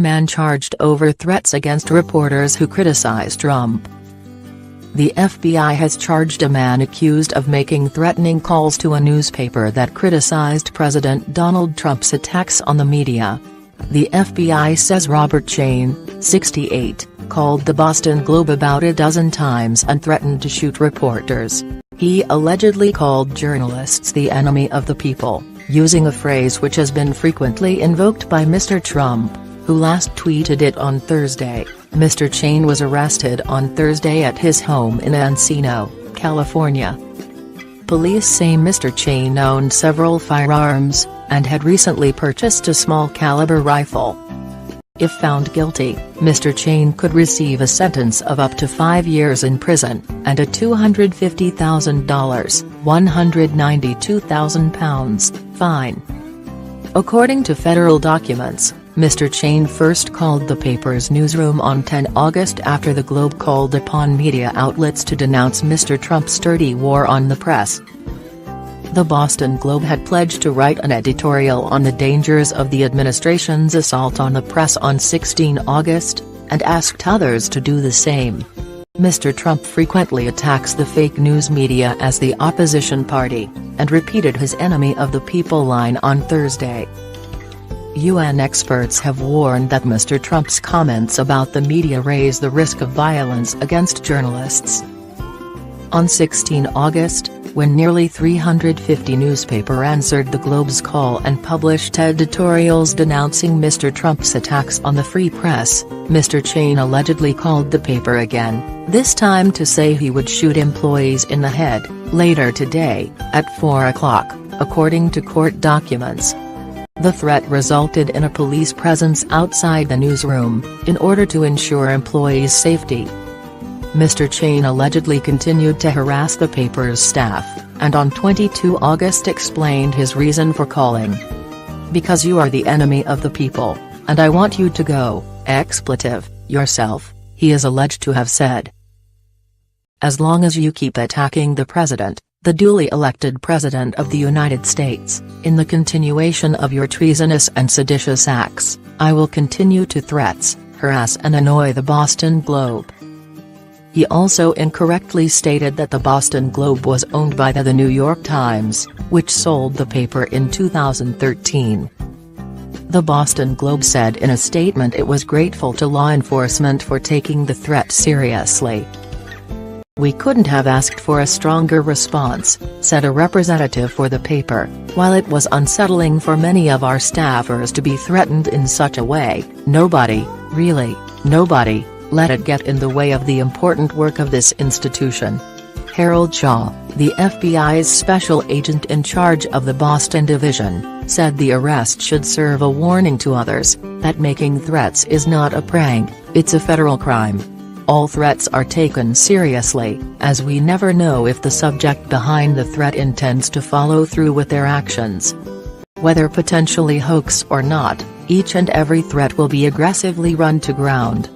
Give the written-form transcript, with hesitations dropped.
Man charged over threats against reporters who criticize Trump. The FBI has charged a man accused of making threatening calls to a newspaper that criticized President Donald Trump's attacks on the media. The FBI says Robert Chain, 68, called the Boston Globe about a dozen times and threatened to shoot reporters. He allegedly called journalists the enemy of the people, using a phrase which has been frequently invoked by Mr. Trump, who last tweeted it on Thursday. Mr. Chain was arrested on Thursday at his home in Encino, California. Police say Mr. Chain owned several firearms, and had recently purchased a small-caliber rifle. If found guilty, Mr. Chain could receive a sentence of up to 5 years in prison, and a $250,000 £192,000 fine. According to federal documents, Mr. Chain first called the paper's newsroom on 10 August after the Globe called upon media outlets to denounce Mr. Trump's dirty war on the press. The Boston Globe had pledged to write an editorial on the dangers of the administration's assault on the press on 16 August, and asked others to do the same. Mr. Trump frequently attacks the fake news media as the opposition party, and repeated his enemy of the people line on Thursday. UN experts have warned that Mr. Trump's comments about the media raise the risk of violence against journalists. On 16 August, when nearly 350 newspapers answered the Globe's call and published editorials denouncing Mr. Trump's attacks on the free press, Mr. Chain allegedly called the paper again, this time to say he would shoot employees in the head, later today, at 4 o'clock, according to court documents. The threat resulted in a police presence outside the newsroom, in order to ensure employees' safety. Mr. Chain allegedly continued to harass the paper's staff, and on 22 August explained his reason for calling. "Because you are the enemy of the people, and I want you to go, expletive, yourself," he is alleged to have said. "As long as you keep attacking the president, the duly elected President of the United States, in the continuation of your treasonous and seditious acts, I will continue to threats, harass and annoy the Boston Globe." He also incorrectly stated that the Boston Globe was owned by the New York Times, which sold the paper in 2013. The Boston Globe said in a statement it was grateful to law enforcement for taking the threat seriously. "We couldn't have asked for a stronger response," said a representative for the paper. "While it was unsettling for many of our staffers to be threatened in such a way, nobody, really, nobody, let it get in the way of the important work of this institution." Harold Shaw, the FBI's special agent in charge of the Boston division, said the arrest should serve a warning to others, that making threats is not a prank, it's a federal crime. All threats are taken seriously, as we never know if the subject behind the threat intends to follow through with their actions. Whether potentially hoax or not, each and every threat will be aggressively run to ground.